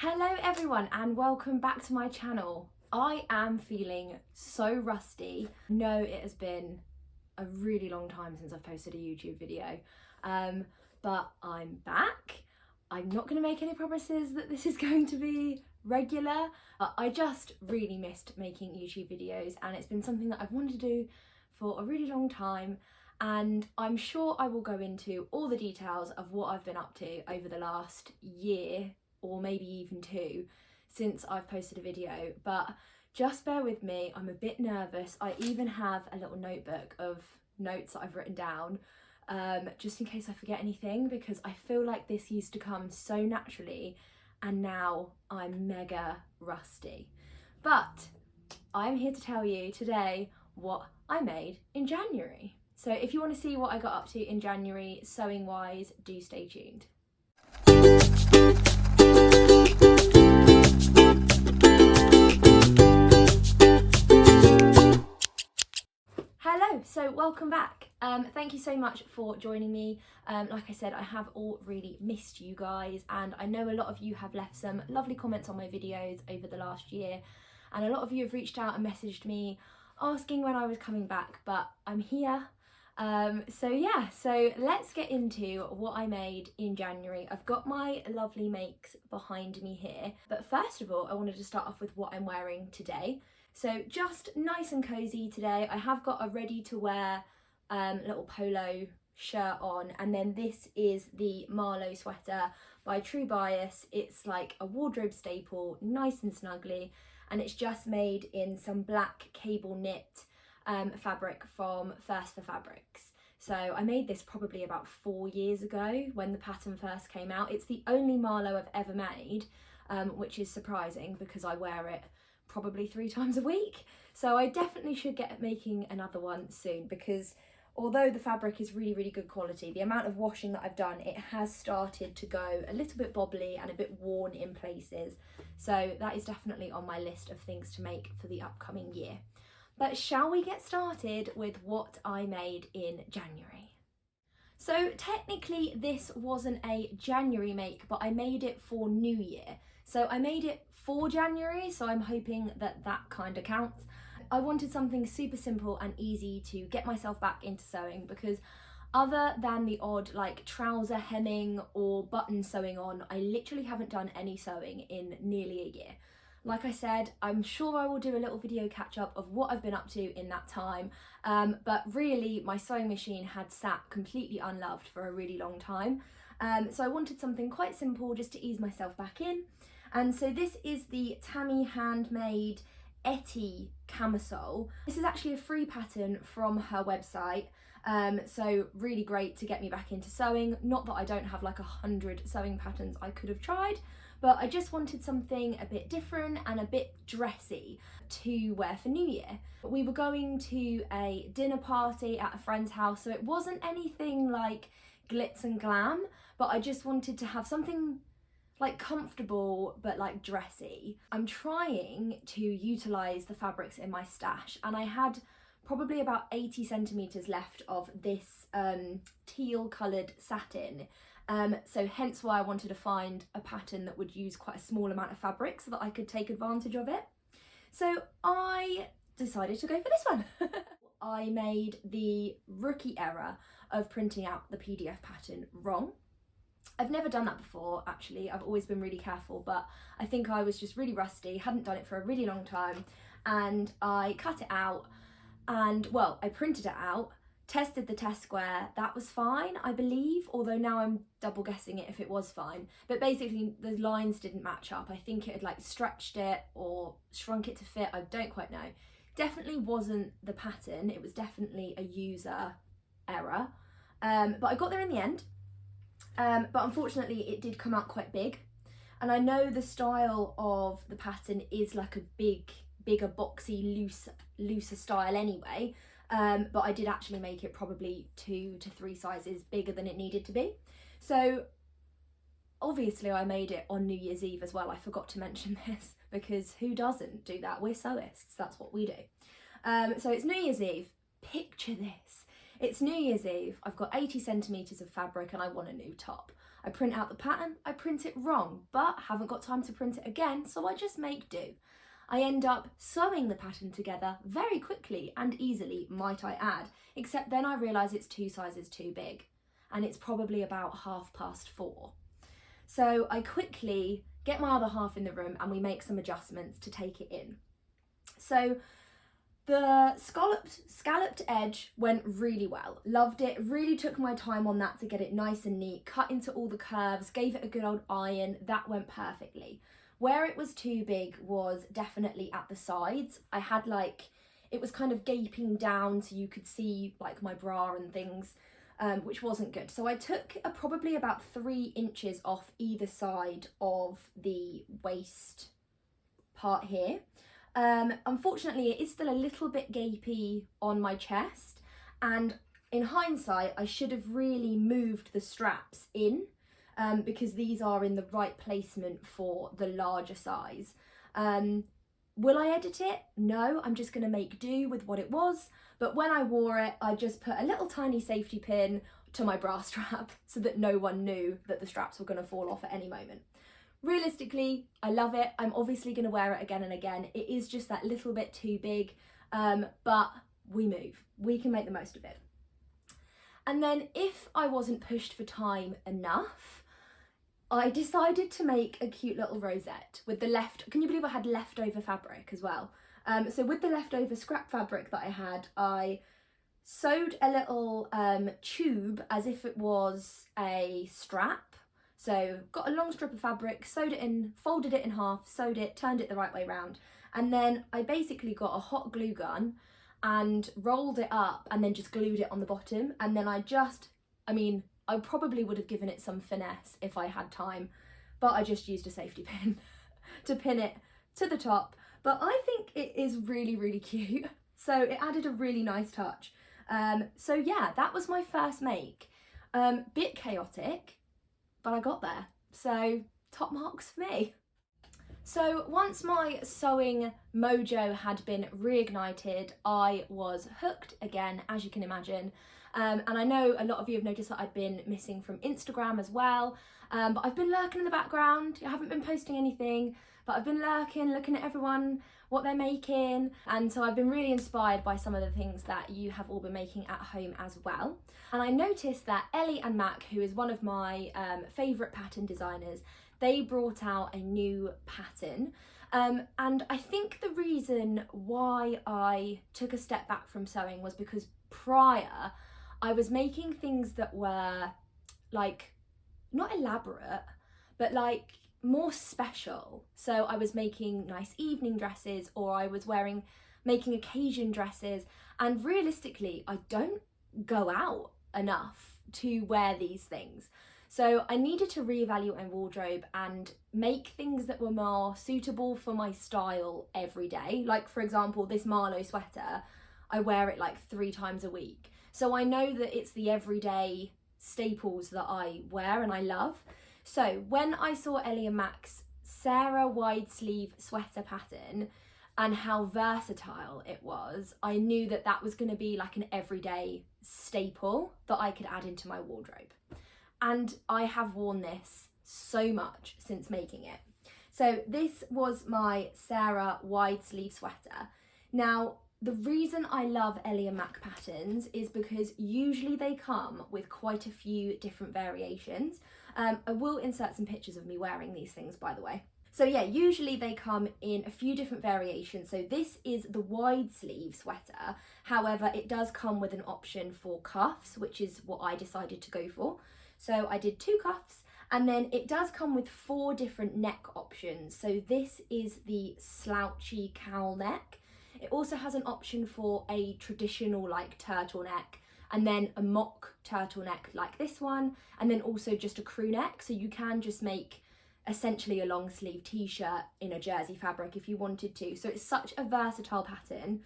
Hello everyone and welcome back to my channel. I am feeling so rusty. No, it has been a really long time since I've posted a YouTube video, but I'm back. I'm not going to make any promises that this is going to be regular. I just really missed making YouTube videos and it's been something that I've wanted to do for a really long time, and I'm sure I will go into all the details of what I've been up to over the last year or maybe even two since I've posted a video, but just bear with me. I'm a bit nervous. I even have a little notebook of notes that I've written down just in case I forget anything, because I feel like this used to come so naturally and now I'm mega rusty. But I'm here to tell you today what I made in January. So if you want to see what I got up to in January sewing wise, do stay tuned. Hello, so welcome back. Thank you so much for joining me. Like I said, I have all really missed you guys, and I know a lot of you have left some lovely comments on my videos over the last year, and a lot of you have reached out and messaged me asking when I was coming back, but I'm here. So let's get into what I made in January. I've got my lovely makes behind me here, but first of all I wanted to start off with what I'm wearing today. So just nice and cozy today. I have got a ready to wear little polo shirt on, and then this is the Marlowe sweater by True Bias. It's like a wardrobe staple, nice and snuggly, and it's just made in some black cable knit fabric from First for Fabrics. So I made this probably about 4 years ago when the pattern first came out. It's the only Marlowe I've ever made, which is surprising because I wear it probably 3 times a week. So I definitely should get making another one soon, because although the fabric is really good quality, the amount of washing that I've done, it has started to go a little bit bobbly and a bit worn in places. So that is definitely on my list of things to make for the upcoming year. But shall we get started with what I made in January? So technically this wasn't a January make, but I made it for New Year. So I made it for January, so I'm hoping that that kind of counts. I wanted something super simple and easy to get myself back into sewing, because other than the odd like trouser hemming or button sewing on, I literally haven't done any sewing in nearly a year. Like I said, I'm sure I will do a little video catch up of what I've been up to in that time, but really my sewing machine had sat completely unloved for a really long time. So I wanted something quite simple just to ease myself back in. And so this is the Tammy Handmade Etty camisole. This is actually a free pattern from her website, so really great to get me back into sewing. Not that I don't have like 100 sewing patterns I could have tried, but I just wanted something a bit different and a bit dressy to wear for New Year. We were going to a dinner party at a friend's house, so it wasn't anything like glitz and glam, but I just wanted to have something like comfortable but like dressy. I'm trying to utilise the fabrics in my stash, and I had probably about 80 centimetres left of this teal coloured satin, so hence why I wanted to find a pattern that would use quite a small amount of fabric so that I could take advantage of it. So I decided to go for this one. I made the rookie error of printing out the PDF pattern wrong. I've never done that before, actually. I've always been really careful, but I think I was just really rusty, hadn't done it for a really long time, and I cut it out and, well, I printed it out, tested the test square, that was fine, I believe, although now I'm double guessing it if it was fine. But basically the lines didn't match up. I think it had like stretched it or shrunk it to fit, I don't quite know. Definitely wasn't the pattern, it was definitely a user error, but I got there in the end. But unfortunately it did come out quite big, and I know the style of the pattern is like a bigger boxy looser style anyway, but I did actually make it probably 2 to 3 sizes bigger than it needed to be. So obviously I made it on New Year's Eve as well. I forgot to mention this, because who doesn't do that? We're sewists, that's what we do. So it's New Year's Eve. Picture this. It's New Year's Eve, I've got 80 centimetres of fabric and I want a new top. I print out the pattern, I print it wrong, but haven't got time to print it again, so I just make do. I end up sewing the pattern together very quickly and easily, might I add, except then I realise it's 2 sizes too big, and it's probably about 4:30. So I quickly get my other half in the room and we make some adjustments to take it in. So the scalloped edge went really well, loved it, really took my time on that to get it nice and neat, cut into all the curves, gave it a good old iron, that went perfectly. Where it was too big was definitely at the sides. I had it was kind of gaping down so you could see like my bra and things, which wasn't good. So I took probably about 3 inches off either side of the waist part here. Unfortunately, it is still a little bit gapey on my chest, and in hindsight, I should have really moved the straps in, because these are in the right placement for the larger size. Will I edit it? No, I'm just going to make do with what it was. But when I wore it, I just put a little tiny safety pin to my bra strap so that no one knew that the straps were going to fall off at any moment. Realistically, I love it. I'm obviously going to wear it again and again. It is just that little bit too big, but we move. We can make the most of it. And then if I wasn't pushed for time enough, I decided to make a cute little rosette with the can you believe I had leftover fabric as well? So with the leftover scrap fabric that I had, I sewed a little tube as if it was a strap. So got a long strip of fabric, sewed it in, folded it in half, sewed it, turned it the right way around. And then I basically got a hot glue gun and rolled it up and then just glued it on the bottom. And then I probably would have given it some finesse if I had time, but I just used a safety pin to pin it to the top. But I think it is really, really cute. So it added a really nice touch. So yeah, that was my first make. Bit chaotic, but I got there. So top marks for me. So once my sewing mojo had been reignited, I was hooked again, as you can imagine. And I know a lot of you have noticed that I've been missing from Instagram as well, but I've been lurking in the background. I haven't been posting anything, but I've been lurking, looking at everyone, what they're making, and so I've been really inspired by some of the things that you have all been making at home as well. And I noticed that Ellie and Mac, who is one of my favourite pattern designers, they brought out a new pattern. And I think the reason why I took a step back from sewing was because prior I was making things that were not elaborate, but more special. So I was making nice evening dresses, or I was making occasion dresses, and realistically I don't go out enough to wear these things. So I needed to reevaluate my wardrobe and make things that were more suitable for my style every day. Like for example, this Marlowe sweater, I wear it 3 times a week. So I know that it's the everyday staples that I wear and I love. So when I saw Ellie and Mac's Sarah wide sleeve sweater pattern and how versatile it was, I knew that that was going to be an everyday staple that I could add into my wardrobe. And I have worn this so much since making it. So this was my Sarah wide sleeve sweater. Now, the reason I love Ellie and Mac patterns is because usually they come with quite a few different variations. I will insert some pictures of me wearing these things, by the way. So yeah, usually they come in a few different variations. So this is the wide sleeve sweater. However, it does come with an option for cuffs, which is what I decided to go for. So I did 2 cuffs, and then it does come with 4 different neck options. So this is the slouchy cowl neck. It also has an option for a traditional turtleneck, and then a mock turtleneck like this one, and then also just a crew neck. So you can just make essentially a long sleeve t-shirt in a jersey fabric if you wanted to. So it's such a versatile pattern.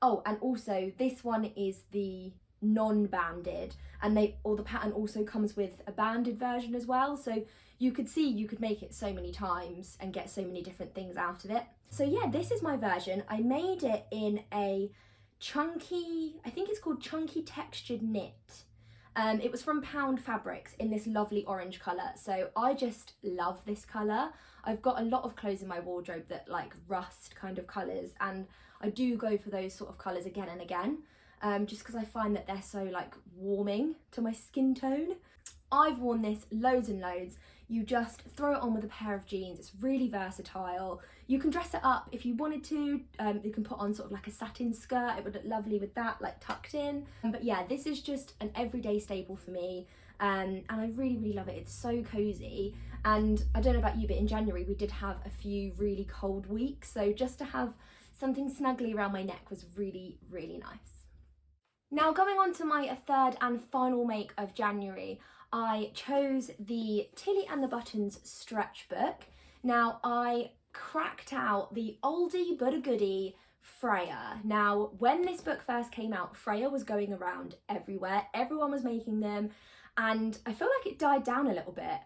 Oh, and also this one is the non-banded, and the pattern also comes with a banded version as well. So you could make it so many times and get so many different things out of it. So yeah, this is my version. I made it in a chunky, I think it's called chunky textured knit. It was from Pound Fabrics in this lovely orange colour. So I just love this colour. I've got a lot of clothes in my wardrobe that like rust kind of colours, and I do go for those sort of colours again and again, just because I find that they're so like warming to my skin tone. I've worn this loads and loads. You just throw it on with a pair of jeans. It's really versatile. You can dress it up if you wanted to. You can put on sort of like a satin skirt. It would look lovely with that, like tucked in. But yeah, this is just an everyday staple for me. And I really, really love it. It's so cozy. And I don't know about you, but in January we did have a few really cold weeks. So just to have something snugly around my neck was really, really nice. Now going on to my third and final make of January, I chose the Tilly and the Buttons stretch book. Now I cracked out the oldie but a goodie Freya. Now when this book first came out, Freya was going around everywhere. Everyone was making them, and I feel like it died down a little bit.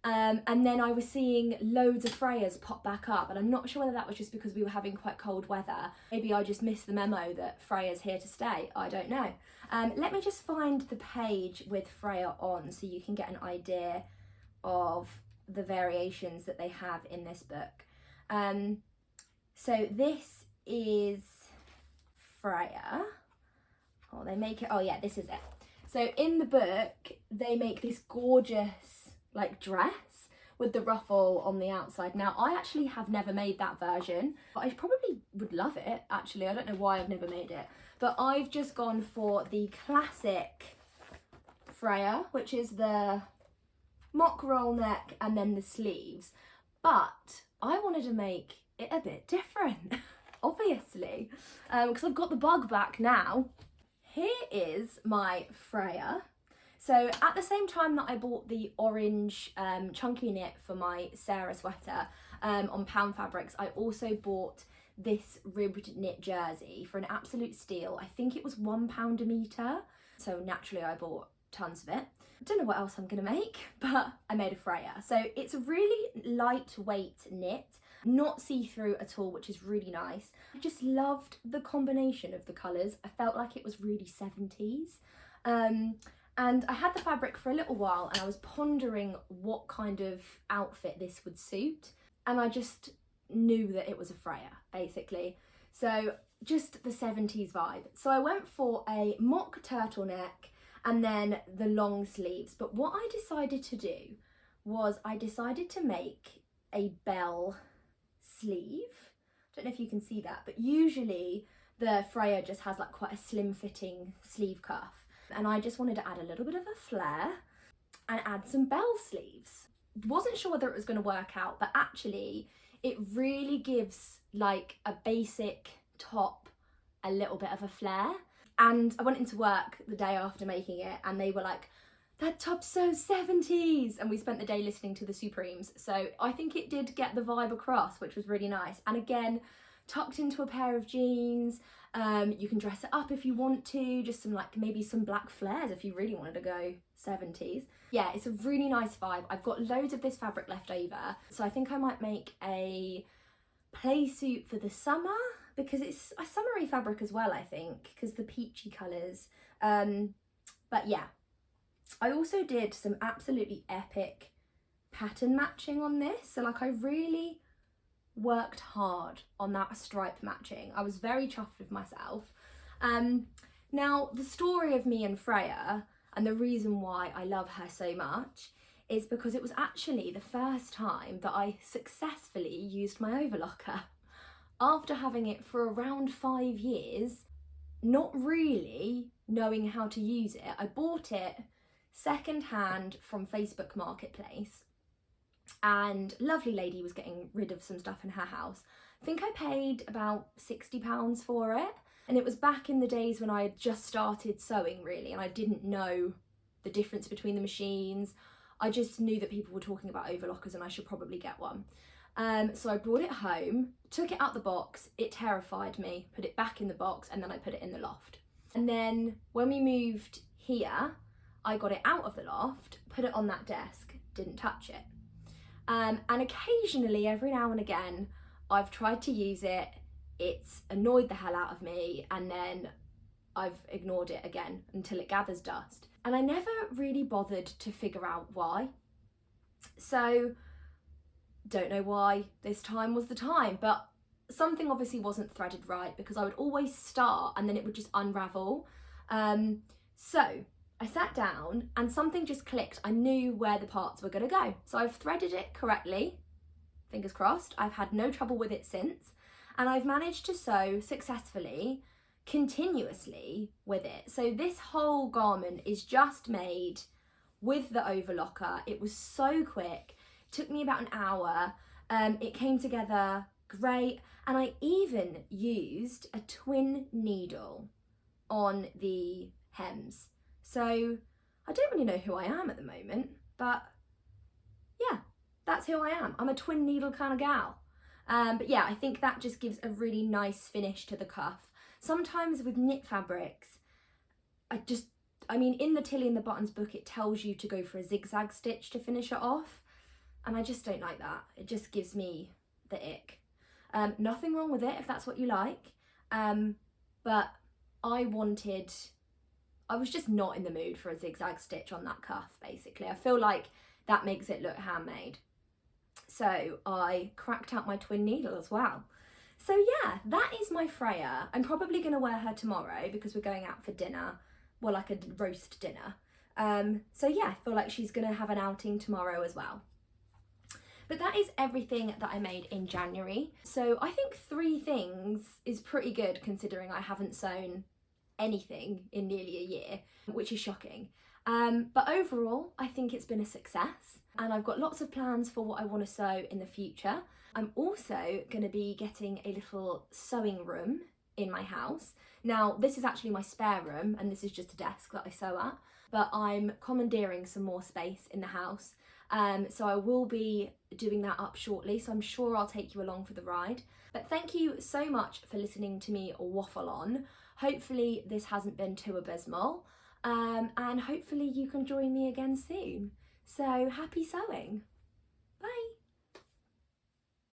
And then I was seeing loads of Freyas pop back up, and I'm not sure whether that was just because we were having quite cold weather. Maybe I just missed the memo that Freya's here to stay. I don't know. Let me just find the page with Freya on so you can get an idea of the variations that they have in this book. So this is Freya. Oh, they make it, oh yeah, this is it. So in the book, they make this gorgeous like dress with the ruffle on the outside. Now I actually have never made that version, but I probably would love it actually. I don't know why I've never made it, but I've just gone for the classic Freya, which is the mock roll neck and then the sleeves. But I wanted to make it a bit different, obviously, because I've got the bug back now. Here is my Freya. So at the same time that I bought the orange chunky knit for my Sarah sweater on Pound Fabrics, I also bought this ribbed knit jersey for an absolute steal. I think it was £1 a metre. So naturally I bought tons of it. I don't know what else I'm gonna make, but I made a Freya. So it's a really lightweight knit, not see-through at all, which is really nice. I just loved the combination of the colours. I felt like it was really 70s. And I had the fabric for a little while and I was pondering what kind of outfit this would suit. And I just knew that it was a Freya, basically. So just the 70s vibe. So I went for a mock turtleneck and then the long sleeves. But what I decided to do was I decided to make a bell sleeve. I don't know if you can see that, but usually the Freya just has like quite a slim fitting sleeve cuff. And I just wanted to add a little bit of a flare and add some bell sleeves. Wasn't sure whether it was going to work out, but actually it really gives like a basic top a little bit of a flare. And I went into work the day after making it and they were like, that top's so 70s, and we spent the day listening to the Supremes. So I think it did get the vibe across, which was really nice. And again, tucked into a pair of jeans. You can dress it up if you want to, just some like maybe some black flares if you really wanted to go 70s. Yeah, it's a really nice vibe. I've got loads of this fabric left over, so I think I might make a play suit for the summer because it's a summery fabric as well, I think, because the peachy colours. But yeah, I also did some absolutely epic pattern matching on this. So like I really worked hard on that stripe matching. I was very chuffed with myself. Now the story of me and Freya and the reason why I love her so much is because it was actually the first time that I successfully used my overlocker. After having it for around 5 years, not really knowing how to use it. I bought it second hand from Facebook Marketplace, and a lovely lady was getting rid of some stuff in her house. I think I paid about £60 for it, and it was back in the days when I had just started sewing really, and I didn't know the difference between the machines. I just knew that people were talking about overlockers and I should probably get one. So I brought it home, took it out the box, it terrified me, put it back in the box, and then I put it in the loft. And then when we moved here, I got it out of the loft, put it on that desk, didn't touch it. And occasionally, every now and again, I've tried to use it, it's annoyed the hell out of me, and then I've ignored it again until it gathers dust. and I never really bothered to figure out why. So don't know why this time was the time, but something obviously wasn't threaded right, because I would always start and then it would just unravel. So I sat down and something just clicked. I knew where the parts were going to go. So I've threaded it correctly, fingers crossed. I've had no trouble with it since, and I've managed to sew successfully, continuously with it. So this whole garment is just made with the overlocker. It was so quick. It took me about an hour. It came together great, and I even used a twin needle on the hems. So I don't really know who I am at the moment, but yeah, that's who I am. I'm a twin needle kind of gal. But yeah, I think that just gives a really nice finish to the cuff. Sometimes with knit fabrics, I mean, in the Tilly and the Buttons book, it tells you to go for a zigzag stitch to finish it off, and I just don't like that. It just gives me the ick. Nothing wrong with it if that's what you like, but I was just not in the mood for a zigzag stitch on that cuff, basically. I feel like that makes it look handmade. So I cracked out my twin needle as well. So yeah, that is my Freya. I'm probably going to wear her tomorrow because we're going out for dinner. Well, like a roast dinner. So yeah, I feel like she's going to have an outing tomorrow as well. But that is everything that I made in January. So I think 3 things is pretty good considering I haven't sewn anything in nearly a year, which is shocking. But overall, I think it's been a success, and I've got lots of plans for what I want to sew in the future. I'm also going to be getting a little sewing room in my house. Now, this is actually my spare room, and this is just a desk that I sew at, but I'm commandeering some more space in the house. So I will be doing that up shortly, so I'm sure I'll take you along for the ride. But thank you so much for listening to me waffle on. Hopefully this hasn't been too abysmal, and hopefully you can join me again soon. So happy sewing!